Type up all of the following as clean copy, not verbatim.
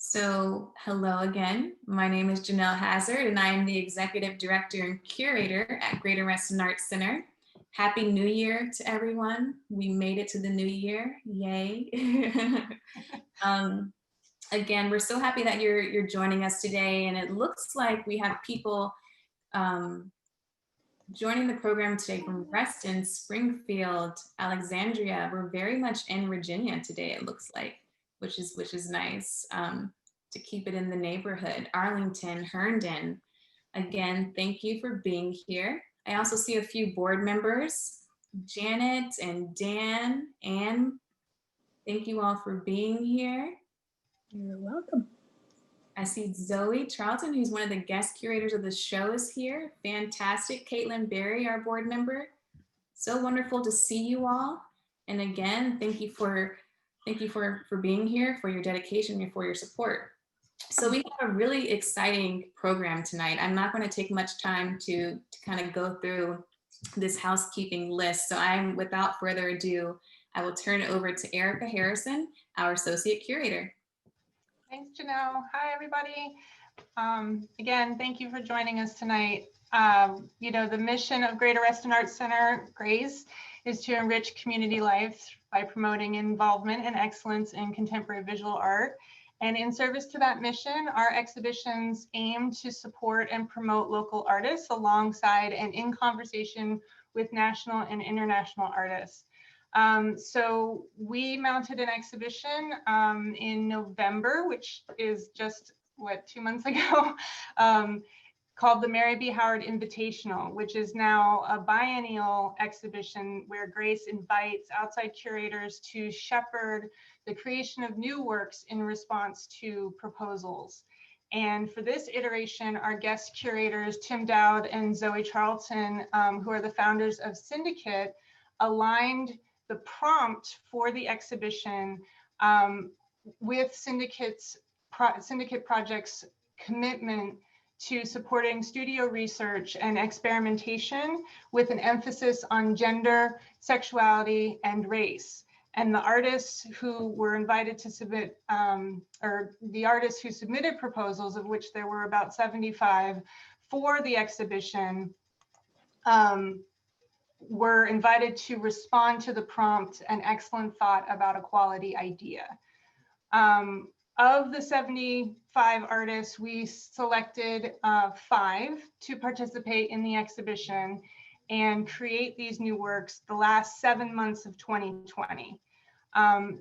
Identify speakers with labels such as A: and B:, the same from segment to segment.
A: So, hello again. My name is Janelle Hazard, and I am the Executive Director and Curator at Greater Reston Arts Center. Happy New Year to everyone. We made it to the new year. Yay. um, Again, we're so happy that you're joining us today, and it looks like we have people joining the program today from Reston, Springfield, Alexandria. We're very much in Virginia today, it looks like, which is nice, to keep it in the neighborhood. Arlington, Herndon. Again, thank you for being here. I also see a few board members, Janet and Dan, Anne. Thank you all for being here.
B: You're welcome.
A: I see Zoe Charlton, who's one of the guest curators of the show, is here. Fantastic. Caitlin Berry, our board member. So wonderful to see you all. And again, thank you for being here, for your dedication, and for your support. So we have a really exciting program tonight. I'm not going to take much time to kind of go through this housekeeping list. So without further ado, I will turn it over to Erica Harrison, our associate curator.
C: Thanks, Janelle. Hi, everybody. Again, thank you for joining us tonight. The mission of Greater Reston Arts Center, GRACE, is to enrich community life by promoting involvement and excellence in contemporary visual art. And in service to that mission, our exhibitions aim to support and promote local artists alongside and in conversation with national and international artists. So we mounted an exhibition in November, which is just, 2 months ago, called the Mary B. Howard Invitational, which is now a biennial exhibition where GRACE invites outside curators to shepherd the creation of new works in response to proposals. And for this iteration, our guest curators, Tim Dowd and Zoe Charlton, who are the founders of Syndicate, aligned the prompt for the exhibition with Syndicate Project's commitment to supporting studio research and experimentation with an emphasis on gender, sexuality, and race. And the artists who were invited to submit, or the artists who submitted proposals, of which there were about 75 for the exhibition, were invited to respond to the prompt, an excellent thought about a quality idea. Of the 75 artists, we selected 5 to participate in the exhibition and create these new works the last 7 months of 2020.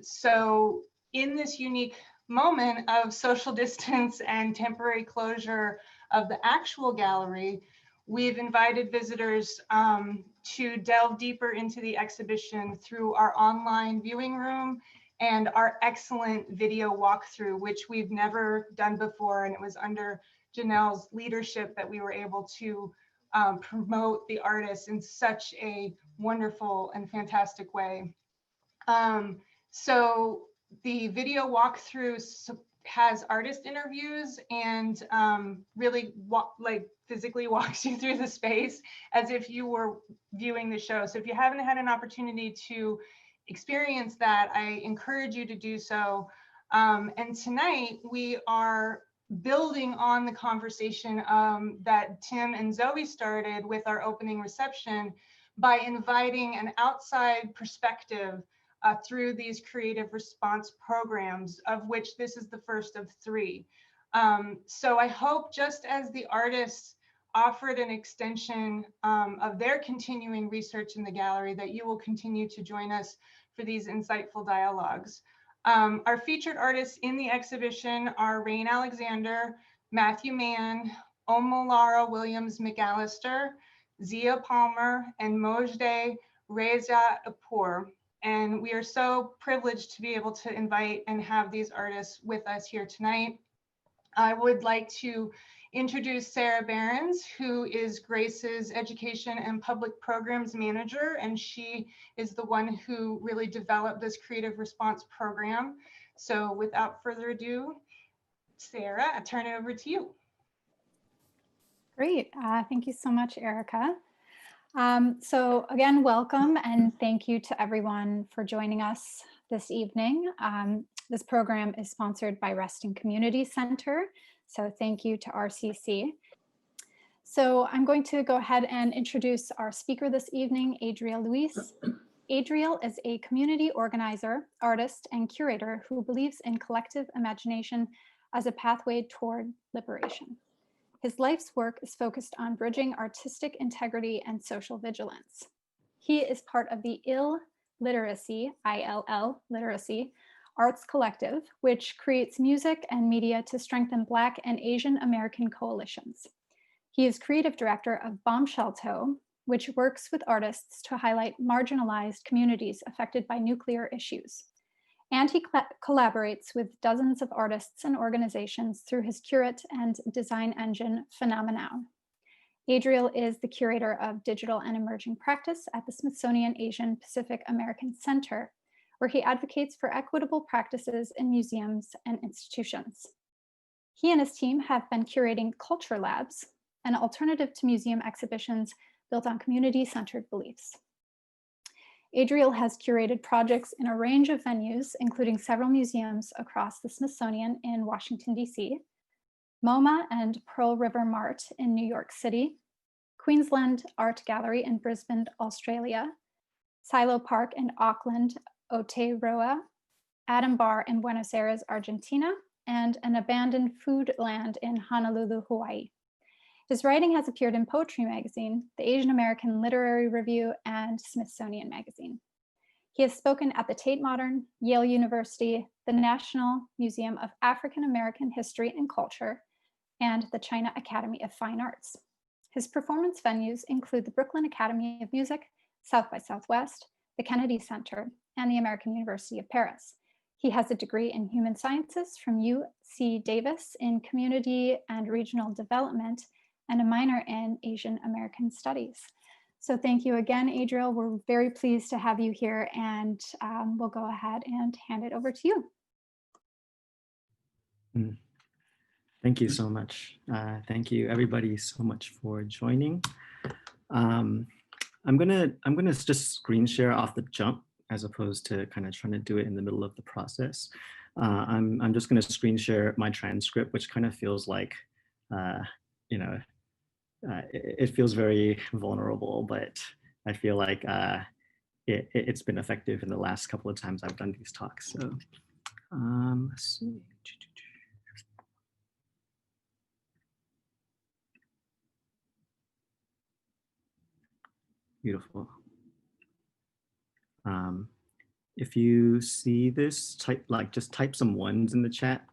C: So in this unique moment of social distance and temporary closure of the actual gallery, we've invited visitors to delve deeper into the exhibition through our online viewing room and our excellent video walkthrough, which we've never done before. And it was under Janelle's leadership that we were able to promote the artists in such a wonderful and fantastic way. So the video walkthrough has artist interviews and really physically walks you through the space as if you were viewing the show. So if you haven't had an opportunity to experience that, I encourage you to do so. And tonight we are building on the conversation that Tim and Zoe started with our opening reception by inviting an outside perspective through these creative response programs, of which this is the first of 3. So I hope, just as the artists offered an extension of their continuing research in the gallery, that you will continue to join us for these insightful dialogues. Our featured artists in the exhibition are Rain Alexander, Matthew Mann, Omolara Williams McAllister, Zia Palmer, and Mojdeh Rezaeipour. And we are so privileged to be able to invite and have these artists with us here tonight. I would like to introduce Sarah Behrens, who is GRACE's Education and Public Programs Manager, and she is the one who really developed this creative response program. So without further ado, Sarah, I turn it over to you.
B: Great. Thank you so much, Erica. So again, welcome and thank you to everyone for joining us this evening. This program is sponsored by Reston Community Center. So thank you to RCC. So I'm going to go ahead and introduce our speaker this evening, Adriel Luis. Adriel is a community organizer, artist, and curator who believes in collective imagination as a pathway toward liberation. His life's work is focused on bridging artistic integrity and social vigilance. He is part of the ILL Literacy, ILL Literacy, Arts Collective, which creates music and media to strengthen Black and Asian American coalitions. He is creative director of Bombshell Toe, which works with artists to highlight marginalized communities affected by nuclear issues. And he collaborates with dozens of artists and organizations through his curate and design engine, Phenomenon. Adriel is the curator of digital and emerging practice at the Smithsonian Asian Pacific American Center, where he advocates for equitable practices in museums and institutions. He and his team have been curating culture labs, an alternative to museum exhibitions built on community-centered beliefs. Adriel has curated projects in a range of venues, including several museums across the Smithsonian in Washington, D.C., MoMA and Pearl River Mart in New York City, Queensland Art Gallery in Brisbane, Australia, Silo Park in Auckland, Aotearoa, Adam Bar in Buenos Aires, Argentina, and an abandoned food land in Honolulu, Hawaii. His writing has appeared in Poetry Magazine, the Asian American Literary Review, and Smithsonian Magazine. He has spoken at the Tate Modern, Yale University, the National Museum of African American History and Culture, and the China Academy of Fine Arts. His performance venues include the Brooklyn Academy of Music, South by Southwest, the Kennedy Center, and the American University of Paris. He has a degree in human sciences from UC Davis in community and regional development, and a minor in Asian American Studies. So thank you again, Adriel. We're very pleased to have you here, and we'll go ahead and hand it over to you.
D: Thank you so much. Thank you everybody so much for joining. I'm gonna just screen share off the jump as opposed to kind of trying to do it in the middle of the process. I'm just gonna screen share my transcript, which kind of feels like, you know, it feels very vulnerable, but I feel like it's been effective in the last couple of times I've done these talks. So let's see. Beautiful. If you see this, just type some ones in the chat.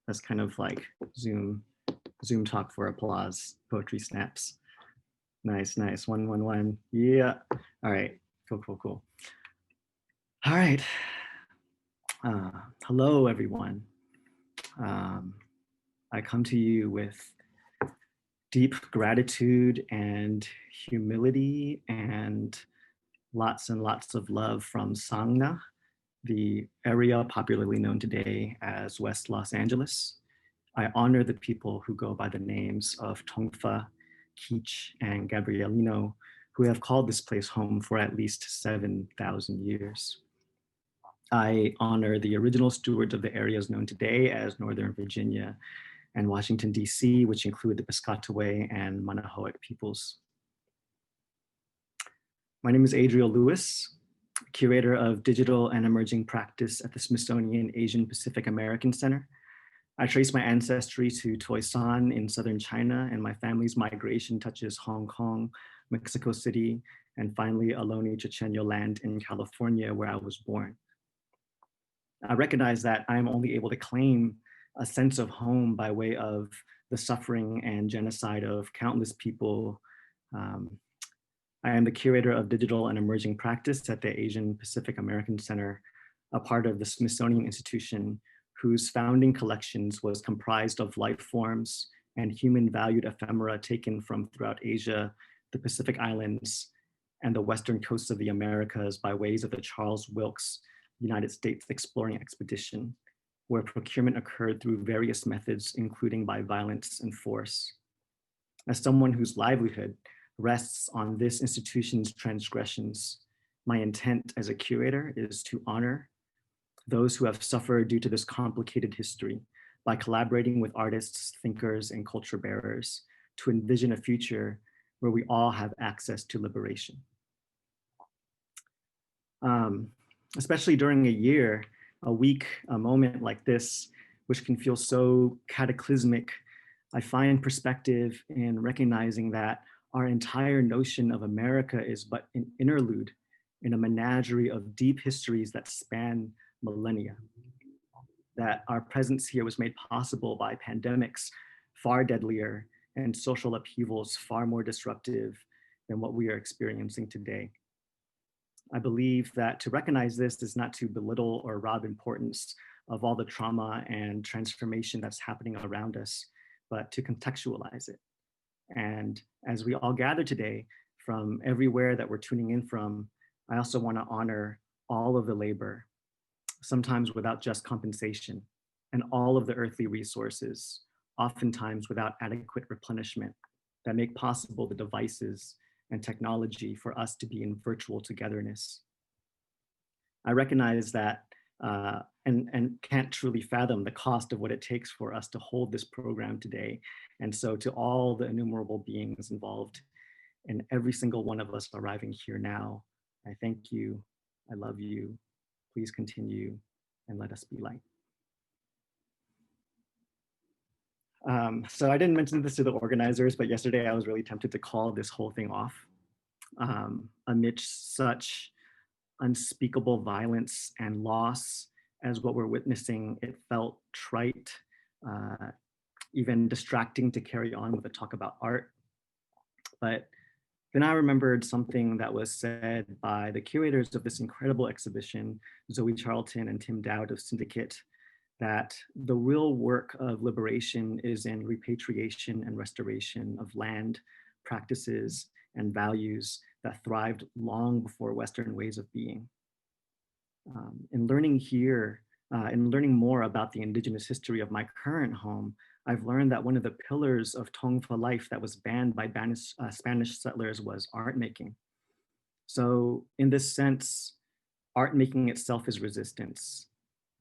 D: That's kind of like Zoom talk for applause, poetry snaps. Nice, nice. 1, 1, 1. Yeah. All right. Cool. All right. Hello, everyone. I come to you with deep gratitude and humility and lots of love from Sangna, the area popularly known today as West Los Angeles. I honor the people who go by the names of Tongfa, Keach, and Gabrielino, who have called this place home for at least 7,000 years. I honor the original stewards of the areas known today as Northern Virginia and Washington, D.C., which include the Piscataway and Manahoic peoples. My name is Adriel Luis, curator of digital and emerging practice at the Smithsonian Asian Pacific American Center. I trace my ancestry to Toisan in southern China, and my family's migration touches Hong Kong, Mexico City, and finally Ohlone Chochenyo land in California, where I was born. I recognize that I'm only able to claim a sense of home by way of the suffering and genocide of countless people. I am the curator of digital and emerging practice at the Asian Pacific American Center, a part of the Smithsonian Institution, whose founding collections was comprised of life forms and human valued ephemera taken from throughout Asia, the Pacific Islands, and the western coasts of the Americas by ways of the Charles Wilkes United States Exploring Expedition, where procurement occurred through various methods, including by violence and force. As someone whose livelihood rests on this institution's transgressions. My intent as a curator is to honor those who have suffered due to this complicated history by collaborating with artists, thinkers, and culture bearers to envision a future where we all have access to liberation. Especially during a week, a moment like this, which can feel so cataclysmic, I find perspective in recognizing that our entire notion of America is but an interlude in a menagerie of deep histories that span millennia. That our presence here was made possible by pandemics far deadlier and social upheavals far more disruptive than what we are experiencing today. I believe that to recognize this is not to belittle or rob importance of all the trauma and transformation that's happening around us, but to contextualize it. And as we all gather today from everywhere that we're tuning in from, I also want to honor all of the labor, sometimes without just compensation, and all of the earthly resources, oftentimes without adequate replenishment, that make possible the devices and technology for us to be in virtual togetherness. I recognize that and can't truly fathom the cost of what it takes for us to hold this program today. And so to all the innumerable beings involved and every single one of us arriving here now, I thank you, I love you, please continue and let us be light. So I didn't mention this to the organizers, but yesterday I was really tempted to call this whole thing off. Amidst such unspeakable violence and loss as what we're witnessing, it felt trite, even distracting to carry on with a talk about art. But then I remembered something that was said by the curators of this incredible exhibition, Zoe Charlton and Tim Dowd of Syndicate, that the real work of liberation is in repatriation and restoration of land, practices, and values that thrived long before Western ways of being. In learning here, in learning more about the indigenous history of my current home, I've learned that one of the pillars of Tongva life that was banned by Spanish settlers was art making. So in this sense, art making itself is resistance.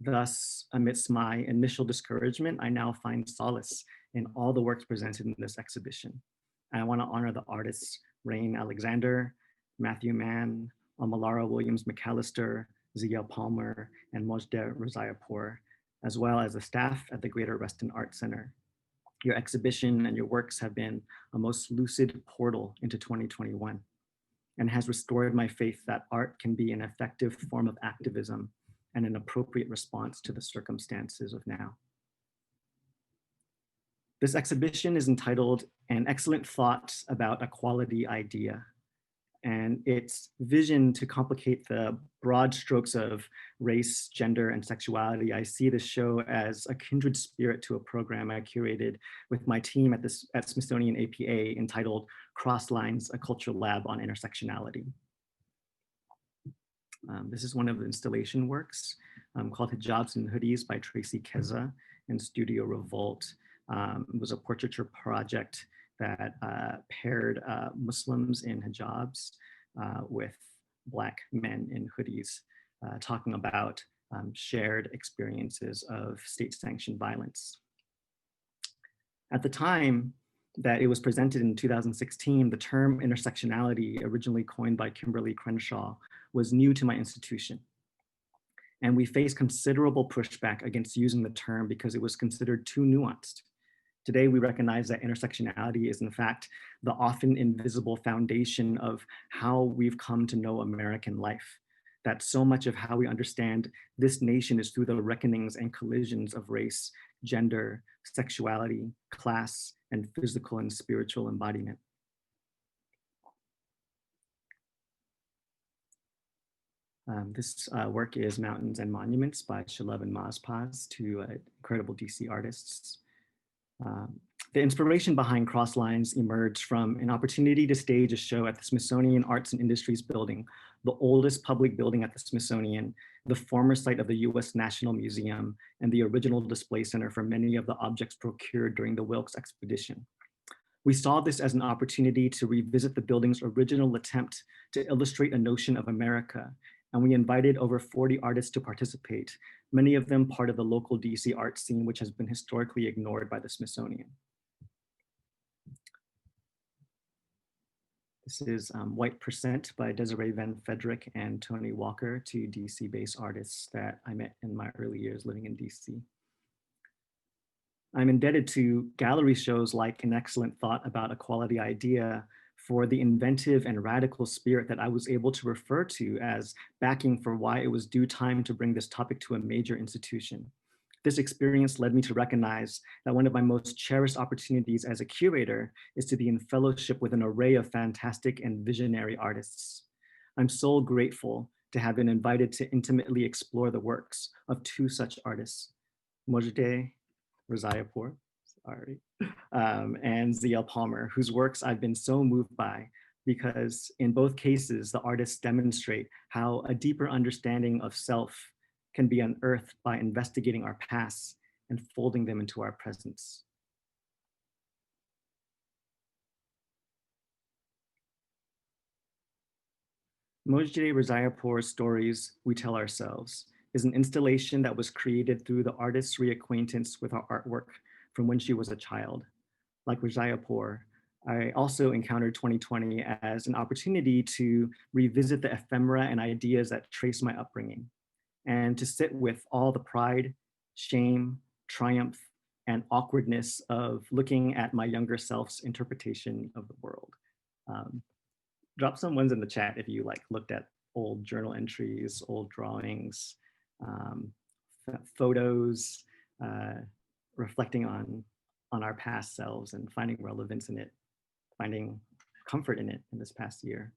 D: Thus, amidst my initial discouragement, I now find solace in all the works presented in this exhibition. I want to honor the artists Rain Alexander, Matthew Mann, Amalara Williams McAllister, Zia Palmer, and Mojdeh Rezaeipour, as well as the staff at the Greater Reston Art Center. Your exhibition and your works have been a most lucid portal into 2021 and has restored my faith that art can be an effective form of activism and an appropriate response to the circumstances of now. This exhibition is entitled An Excellent Thought About a Quality Idea, and its vision to complicate the broad strokes of race, gender, and sexuality. I see this show as a kindred spirit to a program I curated with my team at Smithsonian APA entitled Cross Lines, a Cultural Lab on Intersectionality. This is one of the installation works called Hijabs and Hoodies by Tracy Keza and Studio Revolt. It was a portraiture project that paired Muslims in hijabs with Black men in hoodies, talking about shared experiences of state-sanctioned violence. At the time that it was presented in 2016, the term intersectionality, originally coined by Kimberly Crenshaw, was new to my institution. And we faced considerable pushback against using the term because it was considered too nuanced. Today, we recognize that intersectionality is in fact the often invisible foundation of how we've come to know American life. That so much of how we understand this nation is through the reckonings and collisions of race, gender, sexuality, class, and physical and spiritual embodiment. This work is Mountains and Monuments by Shalub and Mazpaz, two incredible DC artists. The inspiration behind Cross Lines emerged from an opportunity to stage a show at the Smithsonian Arts and Industries Building, the oldest public building at the Smithsonian, the former site of the US National Museum, and the original display center for many of the objects procured during the Wilkes expedition. We saw this as an opportunity to revisit the building's original attempt to illustrate a notion of America, and we invited over 40 artists to participate, many of them part of the local DC art scene, which has been historically ignored by the Smithsonian. This is White Percent by Desiree Van Fedrick and Tony Walker, two DC-based artists that I met in my early years living in DC. I'm indebted to gallery shows like An Excellent Thought About a Quality Idea for the inventive and radical spirit that I was able to refer to as backing for why it was due time to bring this topic to a major institution. This experience led me to recognize that one of my most cherished opportunities as a curator is to be in fellowship with an array of fantastic and visionary artists. I'm so grateful to have been invited to intimately explore the works of two such artists, Mojdeh, Rezaeipour, and Adriel Palmer, whose works I've been so moved by, because in both cases, the artists demonstrate how a deeper understanding of self can be unearthed by investigating our pasts and folding them into our presents. Mojdeh Rezaeipour's Stories We Tell Ourselves is an installation that was created through the artist's reacquaintance with her artwork from when she was a child. Like Rezaeipour, I also encountered 2020 as an opportunity to revisit the ephemera and ideas that trace my upbringing, and to sit with all the pride, shame, triumph, and awkwardness of looking at my younger self's interpretation of the world. Drop some ones in the chat if you looked at old journal entries, old drawings, photos, reflecting on our past selves and finding relevance in it, finding comfort in it in this past year.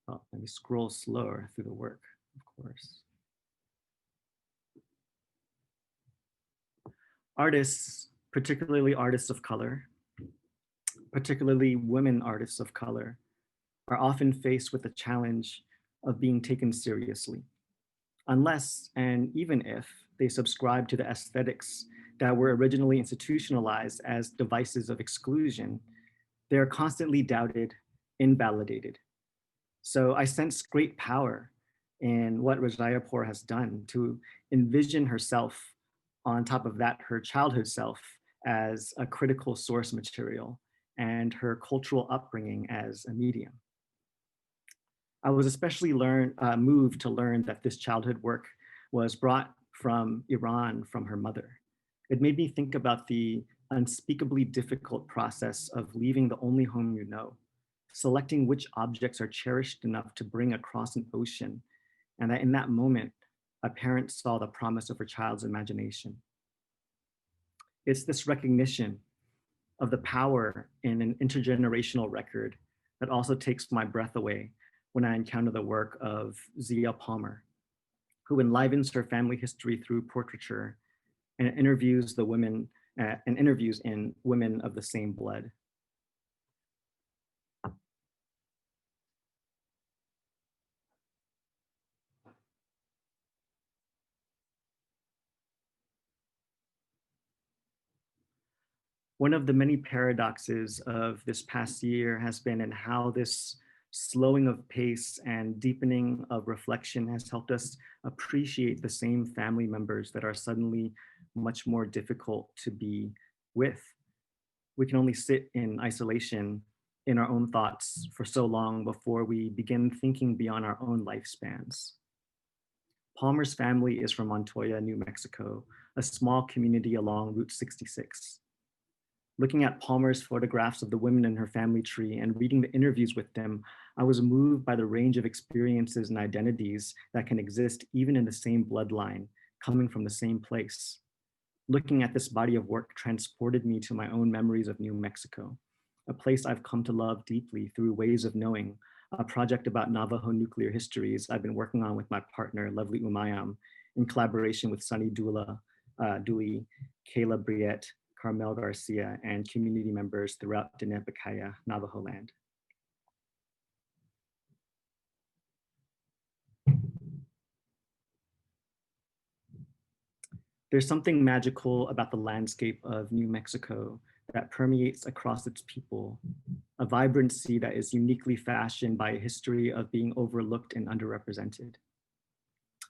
D: Well, let me scroll slower through the work, of course. Artists, particularly artists of color, particularly women artists of color, are often faced with the challenge of being taken seriously, unless and even if they subscribe to the aesthetics that were originally institutionalized as devices of exclusion. They are constantly doubted, invalidated. So I sense great power in what Rezaeipour has done to envision herself, on top of that, her childhood self, as a critical source material and her cultural upbringing as a medium. I was especially moved to learn that this childhood work was brought from Iran from her mother. It made me think about the unspeakably difficult process of leaving the only home you know, selecting which objects are cherished enough to bring across an ocean, and that in that moment, a parent saw the promise of her child's imagination. It's this recognition of the power in an intergenerational record that also takes my breath away when I encounter the work of Adriel Palmer, who enlivens her family history through portraiture and interviews the women and interviews in women of the same blood. One of the many paradoxes of this past year has been in how this slowing of pace and deepening of reflection has helped us appreciate the same family members that are suddenly much more difficult to be with. We can only sit in isolation in our own thoughts for so long before we begin thinking beyond our own lifespans. Palmer's family is from Montoya, New Mexico, a small community along Route 66. Looking at Palmer's photographs of the women in her family tree and reading the interviews with them, I was moved by the range of experiences and identities that can exist even in the same bloodline, coming from the same place. Looking at this body of work transported me to my own memories of New Mexico, a place I've come to love deeply through Ways of Knowing, a project about Navajo nuclear histories I've been working on with my partner, Lovely Umayam, in collaboration with Sunny Dooley, Kayla Briette, Carmel Garcia, and community members throughout Dinepakaya, Navajo land. There's something magical about the landscape of New Mexico that permeates across its people, a vibrancy that is uniquely fashioned by a history of being overlooked and underrepresented.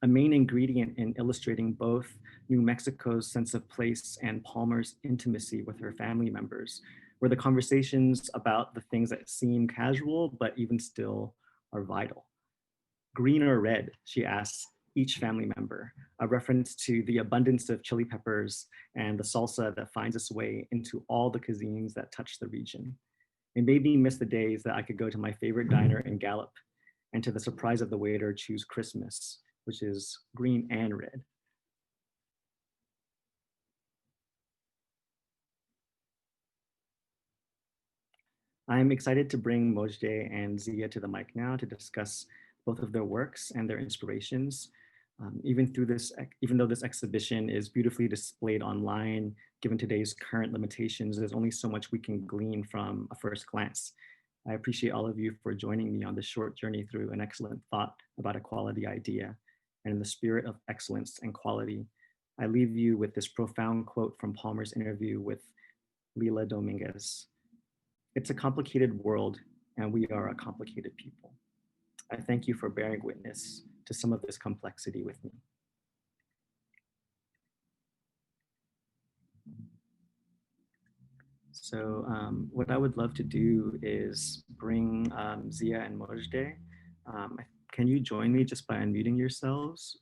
D: A main ingredient in illustrating both New Mexico's sense of place and Palmer's intimacy with her family members were the conversations about the things that seem casual, but even still are vital. Green or red, she asks each family member, a reference to the abundance of chili peppers and the salsa that finds its way into all the cuisines that touch the region. It made me miss the days that I could go to my favorite diner in Gallup and to the surprise of the waiter choose Christmas, which is green and red. I'm excited to bring Mojdeh and Zia to the mic now to discuss both of their works and their inspirations. Even though this exhibition is beautifully displayed online, given today's current limitations, there's only so much we can glean from a first glance. I appreciate all of you for joining me on this short journey through an excellent thought about a quality idea. And in the spirit of excellence and quality, I leave you with this profound quote from Palmer's interview with Lila Dominguez. It's a complicated world, and we are a complicated people. I thank you for bearing witness to some of this complexity with me. So what I would love to do is bring Zia and Mojdeh. Can you join me just by unmuting yourselves?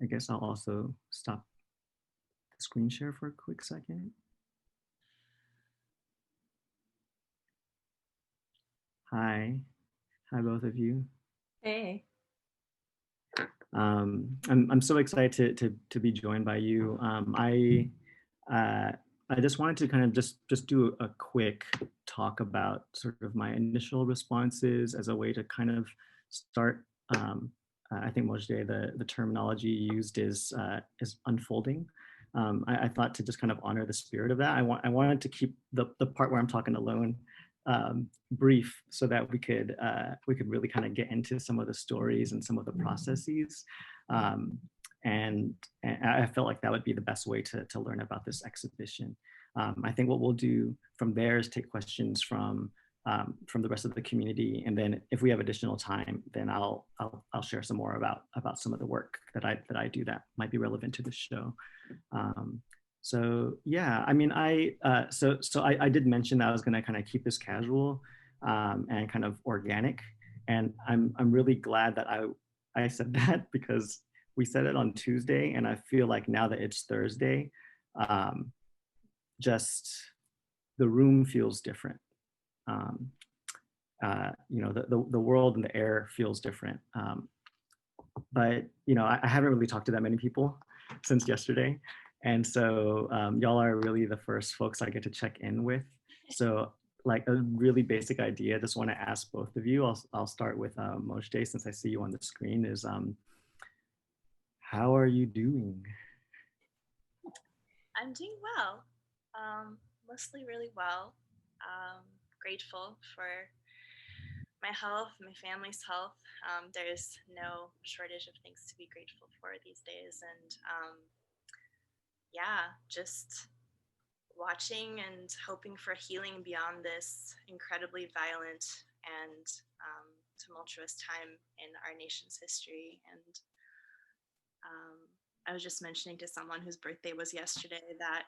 D: I guess I'll also stop the screen share for a quick second. Hi both of you.
A: Hey.
D: I'm so excited to be joined by you. I just wanted to kind of just do a quick talk about sort of my initial responses as a way to kind of start. I think Mojdeh, the terminology used is unfolding. I thought to just kind of honor the spirit of that. I wanted to keep the part where I'm talking alone brief so that we could really kind of get into some of the stories and some of the processes. And I felt like that would be the best way to learn about this exhibition. I think what we'll do from there is take questions from the rest of the community, and then if we have additional time, then I'll share some more about some of the work that I do that might be relevant to the show. So yeah, I mean, I did mention that I was going to kind of keep this casual and kind of organic, and I'm really glad that I said that, because we said it on Tuesday, and I feel like now that it's Thursday, just the room feels different. You know, the world and the air feels different. But you know, I haven't really talked to that many people since yesterday. And so y'all are really the first folks I get to check in with. So like a really basic idea, I just want to ask both of you. I'll start with Mojdeh, since I see you on the screen, is how are you doing?
E: I'm doing well, mostly really well. Grateful for my health, my family's health. There's no shortage of things to be grateful for these days. And yeah, just watching and hoping for healing beyond this incredibly violent and tumultuous time in our nation's history. And I was just mentioning to someone whose birthday was yesterday that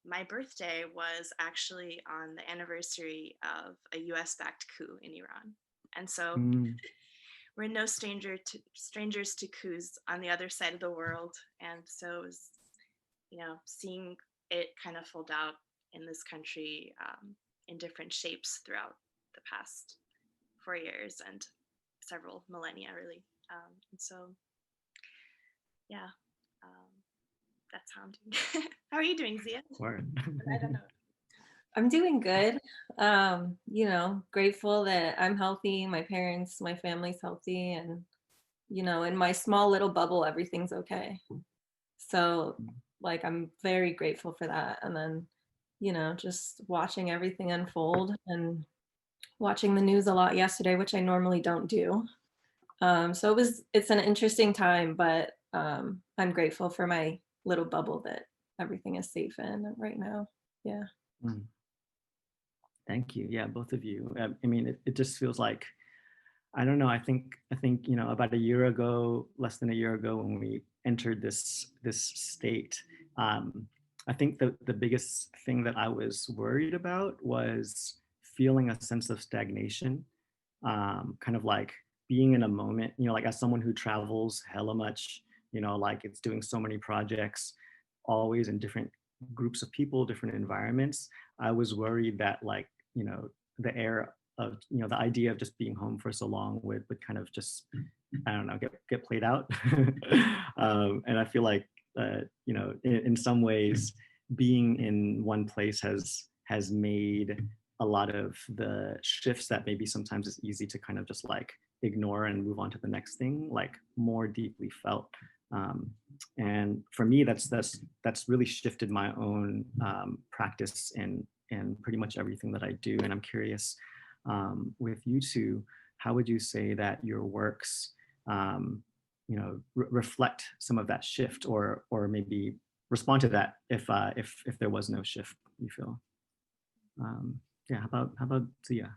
E: my birthday was actually on the anniversary of a US-backed coup in Iran. And so we're no strangers to coups on the other side of the world. And so it was, you know, seeing it kind of fold out in this country in different shapes throughout the past 4 years and several millennia, really. And so, yeah, that's how I'm doing. How are you doing, Zia? I don't know.
F: I'm doing good. You know, grateful that I'm healthy, my parents, my family's healthy, and, you know, in my small little bubble, everything's okay. So, like, I'm very grateful for that. And then, you know, just watching everything unfold and watching the news a lot yesterday, which I normally don't do. So it's an interesting time, but I'm grateful for my little bubble that everything is safe in right now. Yeah.
D: Mm. Thank you. Yeah, both of you. I mean, it just feels like, I don't know. I think about a year ago, less than a year ago, when we entered this state, I think the biggest thing that I was worried about was feeling a sense of stagnation, kind of like being in a moment. Like as someone who travels hella much, like it's doing so many projects, always in different groups of people, different environments. I was worried that like the air of the idea of just being home for so long would kind of just, I don't know, get played out. And I feel like in some ways being in one place has made a lot of the shifts that maybe sometimes it's easy to kind of just like ignore and move on to the next thing, like more deeply felt. And for me, that's really shifted my own practice in pretty much everything that I do. And I'm curious, with you two, how would you say that your works, reflect some of that shift, or maybe respond to that if there was no shift, you feel? Yeah, how about Zia?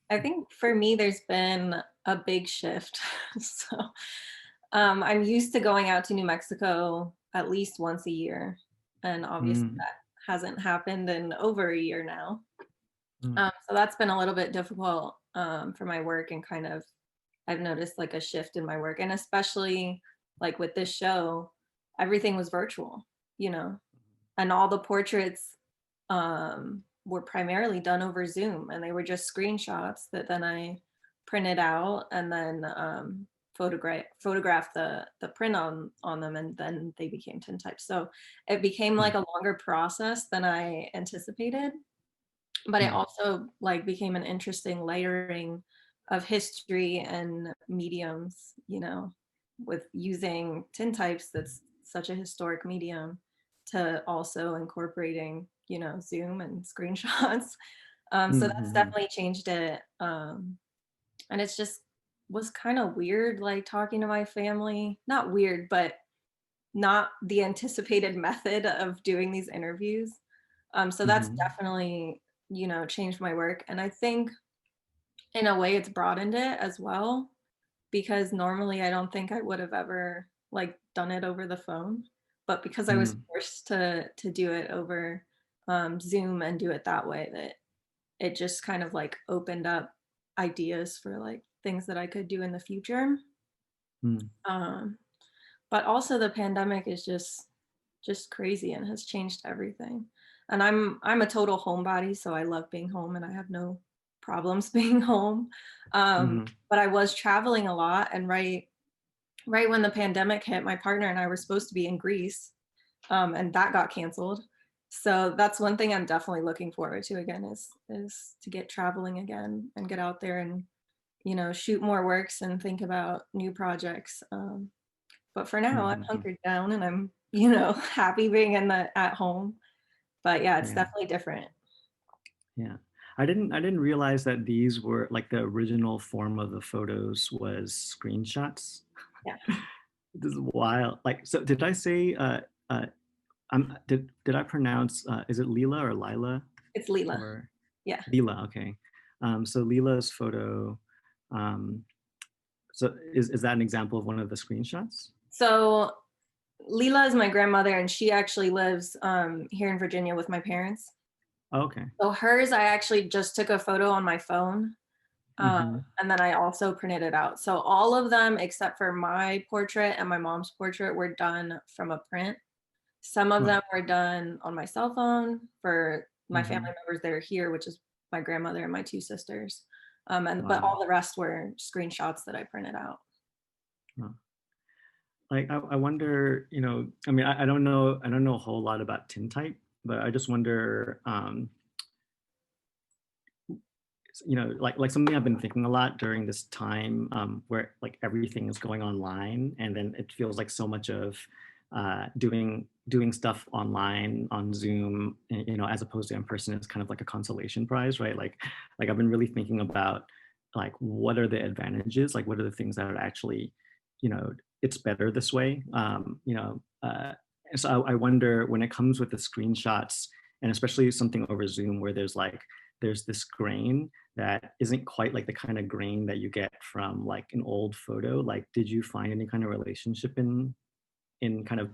F: I think for me, there's been a big shift. So I'm used to going out to New Mexico at least once a year. And obviously that hasn't happened in over a year now. So that's been a little bit difficult for my work, and kind of, I've noticed like a shift in my work, and especially like with this show, everything was virtual, and all the portraits were primarily done over Zoom, and they were just screenshots that then I printed out and then photographed the print on them, and then they became tintypes. So it became like a longer process than I anticipated, but it also like became an interesting layering of history and mediums, with using tintypes, that's such a historic medium, to also incorporating Zoom and screenshots. So that's definitely changed it. And it's just was kind of weird, like talking to my family. Not weird, but not the anticipated method of doing these interviews. So that's definitely, changed my work. And I think in a way it's broadened it as well, because normally I don't think I would have ever like done it over the phone, but because I was forced to do it over Zoom and do it that way, that it just kind of like opened up ideas for like things that I could do in the future. But also the pandemic is just crazy and has changed everything. And I'm a total homebody, so I love being home and I have no problems being home. But I was traveling a lot, and right when the pandemic hit, my partner and I were supposed to be in Greece, and that got canceled. So that's one thing I'm definitely looking forward to again, is to get traveling again and get out there and shoot more works and think about new projects. But for now, I'm hunkered down and I'm happy being at home. But yeah, it's definitely different.
D: Yeah, I didn't realize that these were like the original form of the photos was screenshots.
F: Yeah.
D: This is wild. Like, so did I say did I pronounce is it Leela or Lila?
F: It's Leela.
D: Or,
F: yeah.
D: Leela, okay. So Leela's photo, so is that an example of one of the screenshots?
F: So Leela is my grandmother, and she actually lives here in Virginia with my parents.
D: Oh, okay.
F: So hers, I actually just took a photo on my phone, and then I also printed it out. So all of them, except for my portrait and my mom's portrait, were done from a print. Some of them were done on my cell phone for my family members that are here, which is my grandmother and my two sisters. But all the rest were screenshots that I printed out.
D: Like, I wonder, I mean, I don't know a whole lot about tintype, but I just wonder, like something I've been thinking a lot during this time, where like everything is going online, and then it feels like so much of doing stuff online on Zoom, as opposed to in person, is kind of like a consolation prize, right? Like I've been really thinking about like, what are the advantages? Like, what are the things that are actually, it's better this way, so I wonder when it comes with the screenshots, and especially something over Zoom where there's this grain that isn't quite like the kind of grain that you get from like an old photo. Like, did you find any kind of relationship in kind of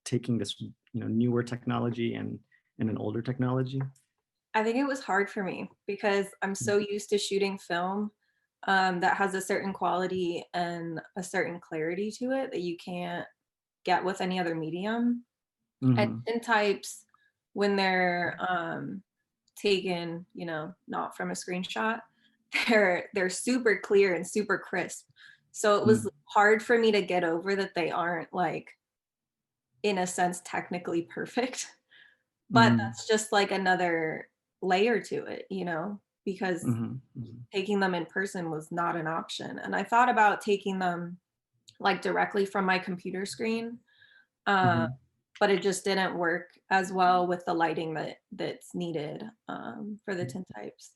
D: taking this, newer technology and an older technology?
F: I think it was hard for me because I'm so used to shooting film that has a certain quality and a certain clarity to it that you can't get with any other medium. And
D: Mm-hmm.
F: tintypes, when they're taken, not from a screenshot, they're super clear and super crisp. So it was hard for me to get over that they aren't like, in a sense, technically perfect. But that's just like another layer to it, because taking them in person was not an option. And I thought about taking them like directly from my computer screen, but it just didn't work as well with the lighting that's needed for the tintypes.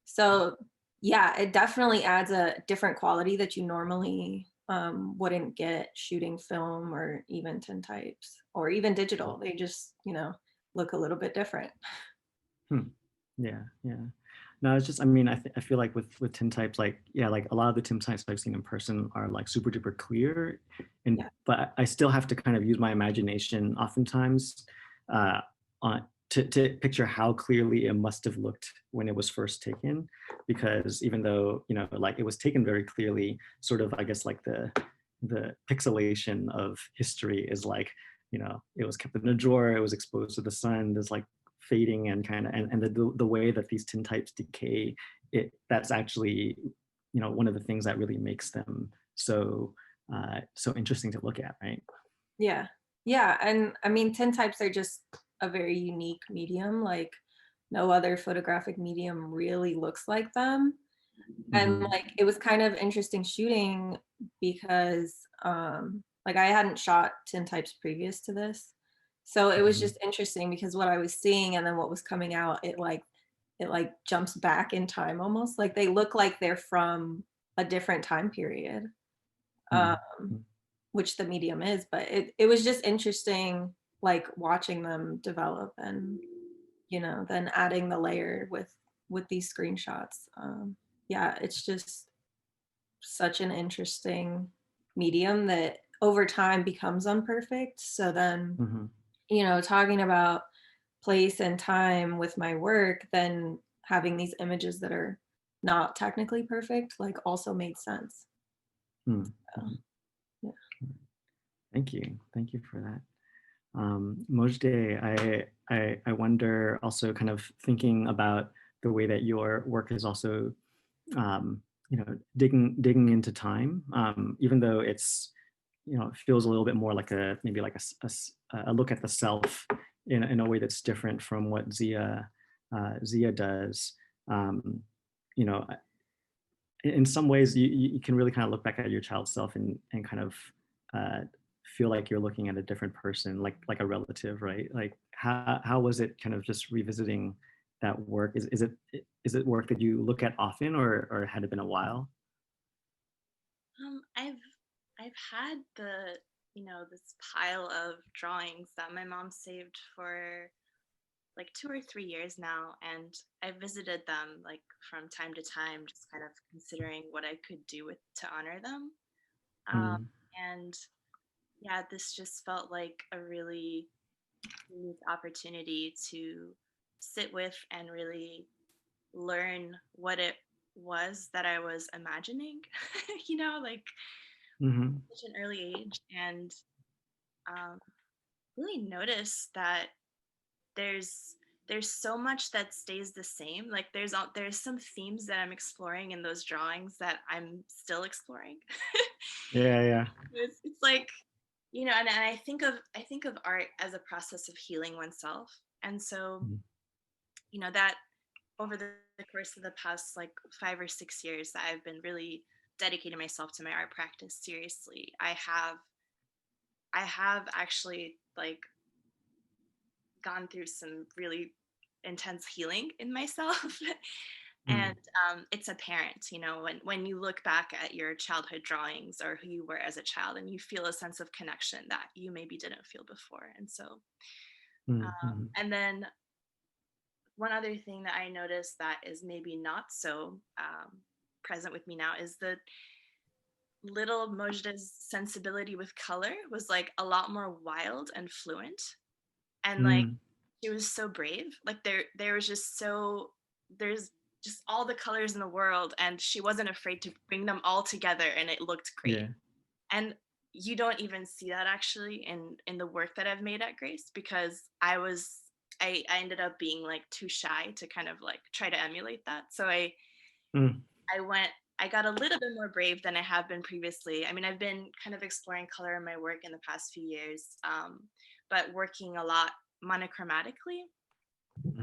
F: So yeah, it definitely adds a different quality that you normally wouldn't get shooting film or even tintypes or even digital. They just, look a little bit different.
D: Yeah, yeah. No, it's just, I mean, I feel like with tintypes, like, yeah, like a lot of the tintypes I've seen in person are like super duper clear, but I still have to kind of use my imagination oftentimes on to picture how clearly it must have looked when it was first taken, because even though, like it was taken very clearly, sort of, I guess, like the pixelation of history is like, it was kept in a drawer, it was exposed to the sun, there's like fading and kind of and the way that these tintypes decay, that's actually one of the things that really makes them so interesting to look at, right?
F: Yeah, and I mean tintypes are just a very unique medium. Like no other photographic medium really looks like them. And like it was kind of interesting shooting because like I hadn't shot tintypes previous to this. So it was just interesting because what I was seeing and then what was coming out, it like jumps back in time almost. Like they look like they're from a different time period, which the medium is. But it was just interesting, like watching them develop and then adding the layer with these screenshots. Yeah, it's just such an interesting medium that over time becomes imperfect. So then talking about place and time with my work, then having these images that are not technically perfect, like also made sense. So, yeah.
D: Thank you for that. Mojdeh, I wonder, also kind of thinking about the way that your work is also digging into time, even though it's it feels a little bit more like maybe like a look at the self in a way that's different from what Zia does. You know, in some ways, you can really kind of look back at your child self and kind of feel like you're looking at a different person, like a relative, right? Like how was it kind of just revisiting that work? Is it work that you look at often, or had it been a while?
E: I've had this pile of drawings that my mom saved for like 2 or 3 years now, and I visited them like from time to time, just kind of considering what I could do to honor them. And yeah, this just felt like a really unique opportunity to sit with and really learn what it was that I was imagining, like such an early age, and really notice that there's so much that stays the same. Like there's some themes that I'm exploring in those drawings that I'm still exploring.
D: Yeah.
E: It's like, and I think of art as a process of healing oneself. And so, that over the course of the past like 5 or 6 years that I've been really dedicating myself to my art practice seriously, I have actually like gone through some really intense healing in myself. And it's apparent, you know, when you look back at your childhood drawings or who you were as a child, and you feel a sense of connection that you maybe didn't feel before. And so, and then one other thing that I noticed that is maybe not so present with me now is the little Mojdeh's sensibility with color was like a lot more wild and fluent. And like, she was so brave. Like there was just there's just all the colors in the world, and she wasn't afraid to bring them all together, and it looked great.
D: Yeah.
E: And you don't even see that actually in the work that I've made at Grace, because I ended up being like too shy to kind of like try to emulate that. So I got a little bit more brave than I have been previously. I mean, I've been kind of exploring color in my work in the past few years, but working a lot monochromatically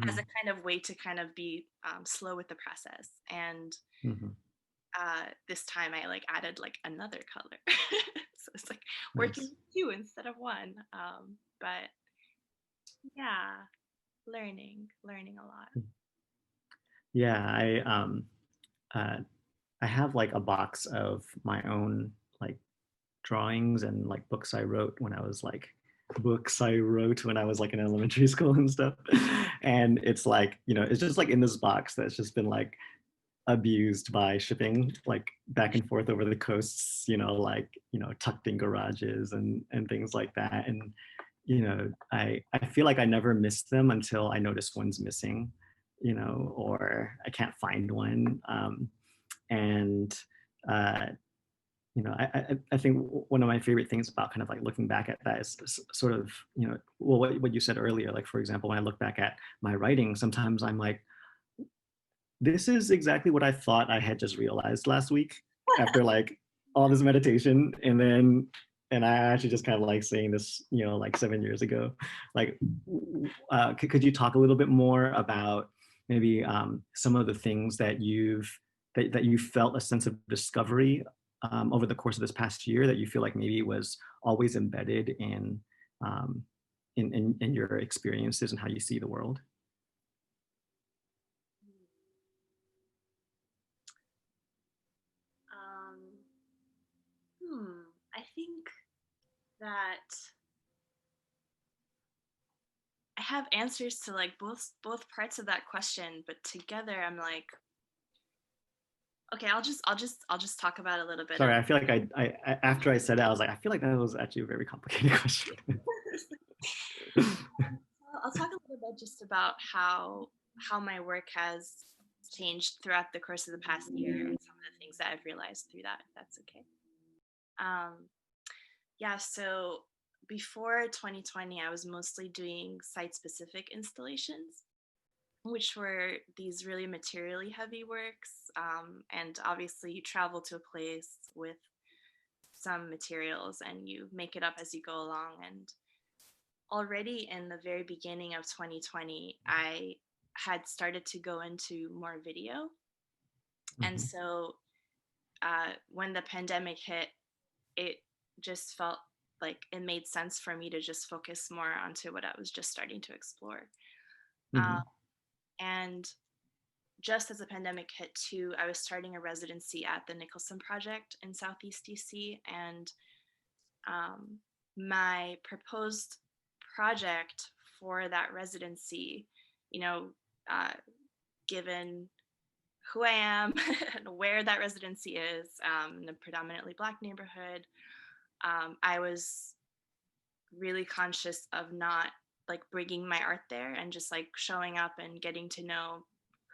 E: as a kind of way to kind of be slow with the process. And this time I like added like another color. So it's like working with two instead of one. But yeah, learning a lot.
D: Yeah, I have like a box of my own like drawings and like books I wrote when I was like in elementary school and stuff. And it's like, you know, it's just like in this box that's just been like abused by shipping like back and forth over the coasts, you know, like, you know, tucked in garages and things like that. And, you know, I feel like I never miss them until I notice one's missing, you know, or I can't find one. And you know, I think one of my favorite things about kind of like looking back at that is sort of, you know, well, what you said earlier, like, for example, when I look back at my writing, sometimes I'm like, this is exactly what I thought I had just realized last week after like all this meditation. And I actually just kind of like saying this, you know, like 7 years ago. Like, could you talk a little bit more about maybe some of the things that you felt a sense of discovery over the course of this past year that you feel like maybe was always embedded in your experiences and how you see the world?
E: I think that I have answers to like both parts of that question, but together I'm like, okay, I'll just talk about a little bit.
D: Sorry, I feel like I after I said it, I was like, I feel like that was actually a very complicated question.
E: I'll talk a little bit just about how my work has changed throughout the course of the past year and some of the things that I've realized through that, if that's okay. Yeah, so before 2020, I was mostly doing site-specific installations, which were these really materially heavy works. And obviously you travel to a place with some materials and you make it up as you go along. And already in the very beginning of 2020, I had started to go into more video. And so when the pandemic hit, it just felt like it made sense for me to just focus more onto what I was just starting to explore. And just as the pandemic hit too, I was starting a residency at the Nicholson Project in Southeast DC. And my proposed project for that residency, you know, given who I am and where that residency is, in a predominantly Black neighborhood, I was really conscious of not like bringing my art there and just like showing up and getting to know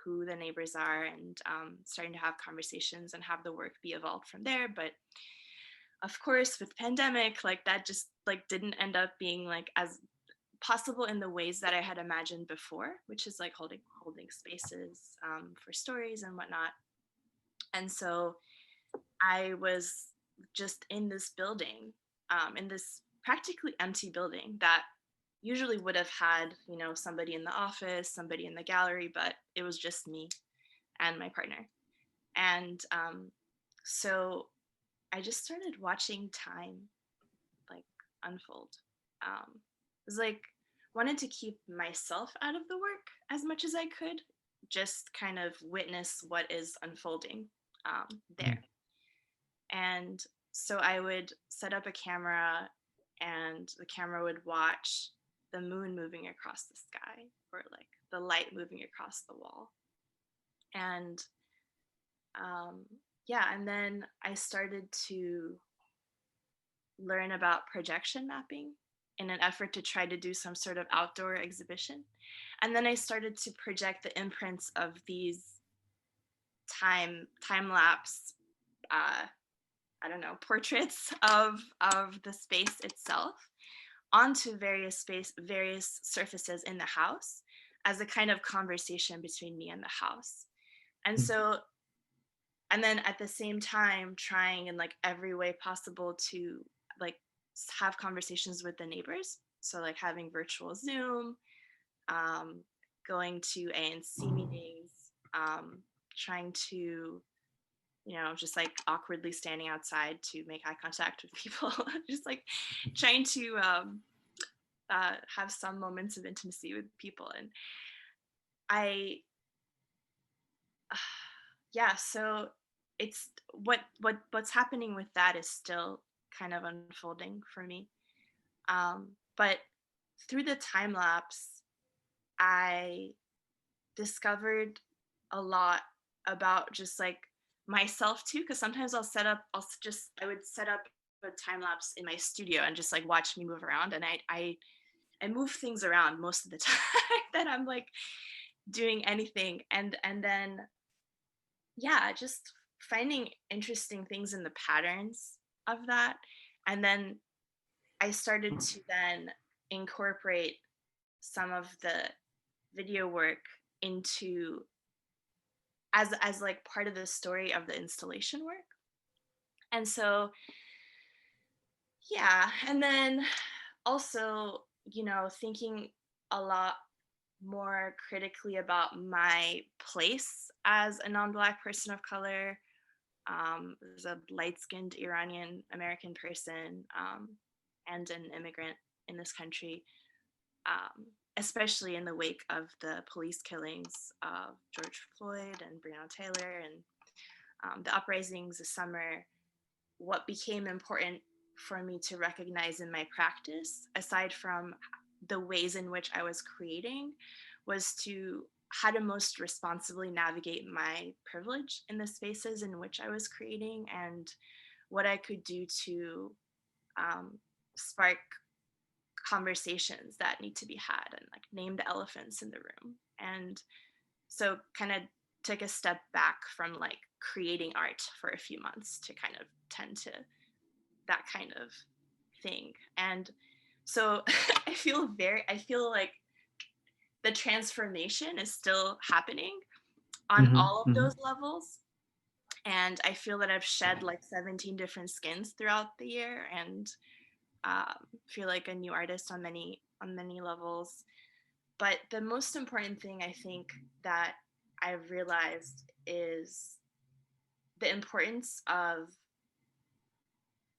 E: who the neighbors are and starting to have conversations and have the work be evolved from there. But of course, with pandemic, like that just like didn't end up being like as possible in the ways that I had imagined before, which is like holding spaces for stories and whatnot. And so I was just in this building, in this practically empty building that usually would have had, you know, somebody in the office, somebody in the gallery, but it was just me and my partner. And so I just started watching time like unfold. It was like wanted to keep myself out of the work as much as I could, just kind of witness what is unfolding there. And so I would set up a camera, and the camera would watch the moon moving across the sky, or like the light moving across the wall. And yeah, and then I started to learn about projection mapping in an effort to try to do some sort of outdoor exhibition. And then I started to project the imprints of these time-lapse, I don't know, portraits of the space itself onto various surfaces in the house as a kind of conversation between me and the house. And so, and then at the same time trying in like every way possible to like have conversations with the neighbors. So like having virtual Zoom, going to ANC meetings, trying to, you know, just like awkwardly standing outside to make eye contact with people, just like trying to have some moments of intimacy with people. And yeah, so it's what's happening with that is still kind of unfolding for me. But through the time lapse, I discovered a lot about just like myself too, because sometimes I would set up a time lapse in my studio and just like watch me move around, and I move things around most of the time that I'm like doing anything, and then yeah, just finding interesting things in the patterns of that. And then I started to then incorporate some of the video work into as like part of the story of the installation work. And so yeah, and then also, you know, thinking a lot more critically about my place as a non-Black person of color, as a light-skinned Iranian American person, and an immigrant in this country, especially in the wake of the police killings of George Floyd and Breonna Taylor and the uprisings this summer. What became important for me to recognize in my practice, aside from the ways in which I was creating, was to how to most responsibly navigate my privilege in the spaces in which I was creating, and what I could do to spark conversations that need to be had and like name the elephants in the room. And so kind of took a step back from like creating art for a few months to kind of tend to that kind of thing. And so I feel like the transformation is still happening on all of those levels. And I feel that I've shed like 17 different skins throughout the year, and feel like a new artist on many levels. But the most important thing I think that I've realized is the importance of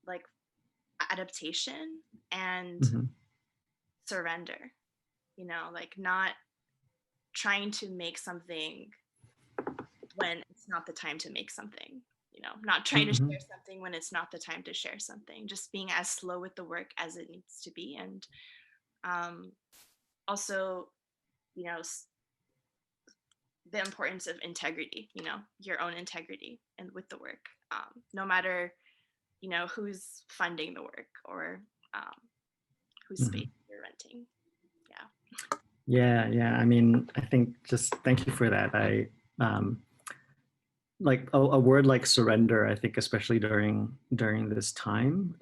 E: like adaptation and surrender, you know, like not trying to make something when it's not the time to make something, you know, not trying to share something when it's not the time to share something, just being as slow with the work as it needs to be. And also, you know, the importance of integrity, you know, your own integrity and with the work, no matter, you know, who's funding the work or whose space you're renting.
D: Yeah. I mean, I think just thank you for that. I like a word like surrender, I think, especially during this time,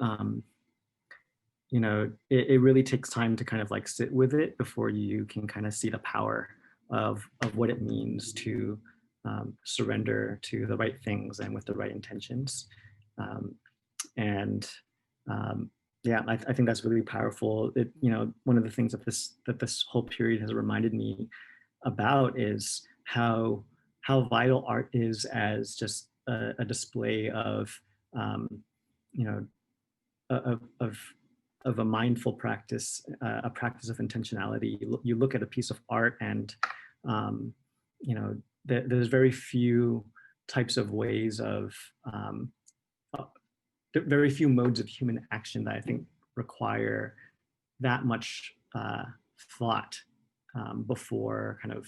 D: you know, it really takes time to kind of like sit with it before you can kind of see the power of what it means to surrender to the right things and with the right intentions. Yeah, I think that's really powerful. It, you know, one of the things that this whole period has reminded me about is how vital art is as just a display of, you know, of a mindful practice, a practice of intentionality. You look at a piece of art and there's very few types of ways of, very few modes of human action that I think require that much thought before kind of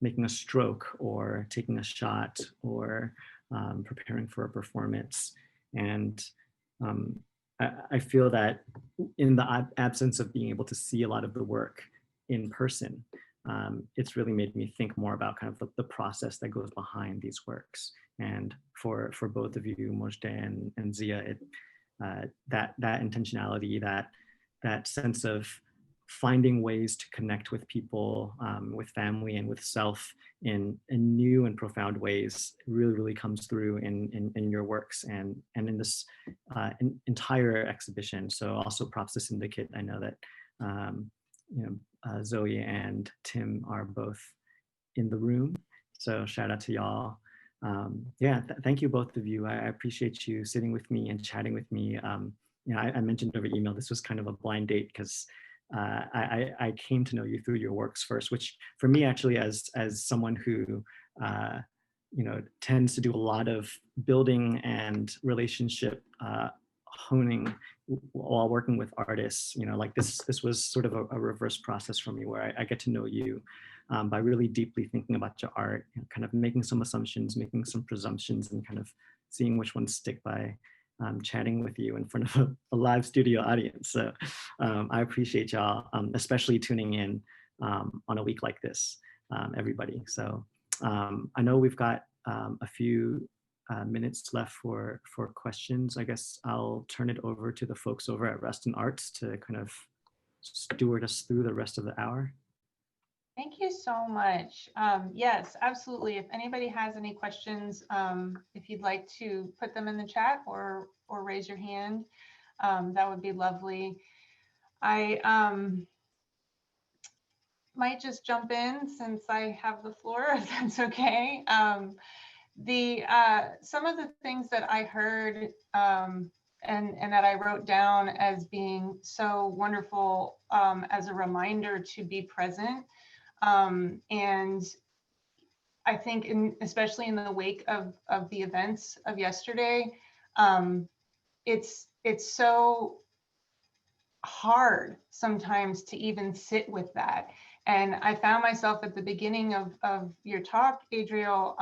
D: making a stroke or taking a shot or preparing for a performance. And I feel that in the absence of being able to see a lot of the work in person, it's really made me think more about kind of the process that goes behind these works. And for both of you, Mojdeh and Zia, that intentionality, that sense of finding ways to connect with people, with family, and with self in new and profound ways really comes through in your works and in this entire exhibition. So also props to Syndicate. I know that Zoe and Tim are both in the room, so shout out to y'all. Thank you, both of you. I appreciate you sitting with me and chatting with me. I mentioned over email, this was kind of a blind date because I came to know you through your works first, which for me actually, as someone who tends to do a lot of building and relationship honing while working with artists, like this was sort of a reverse process for me, where I get to know you by really deeply thinking about your art, kind of making some assumptions, making some presumptions, and kind of seeing which ones stick by chatting with you in front of a live studio audience. So I appreciate y'all, especially tuning in on a week like this, everybody. So I know we've got a few minutes left for questions. I guess I'll turn it over to the folks over at Rest in Arts to kind of steward us through the rest of the hour.
C: Thank you so much. Yes, absolutely. If anybody has any questions, if you'd like to put them in the chat or raise your hand, that would be lovely. I might just jump in since I have the floor, if that's okay. Some of the things that I heard and that I wrote down as being so wonderful as a reminder to be present. And I think especially in the wake of the events of yesterday, it's so hard sometimes to even sit with that. And I found myself at the beginning of your talk, Adriel,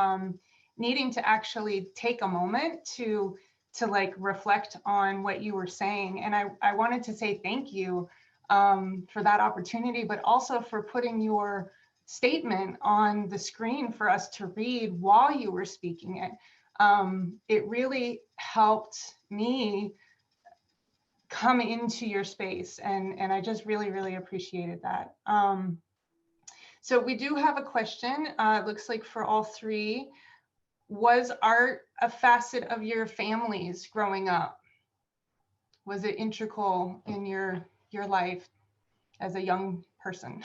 C: needing to actually take a moment to like reflect on what you were saying. And I wanted to say thank you for that opportunity, but also for putting your statement on the screen for us to read while you were speaking it. It really helped me come into your space, and I just really appreciated that. So we do have a question, it looks like for all three. Was art a facet of your families growing up? Was it integral in your life as a young person?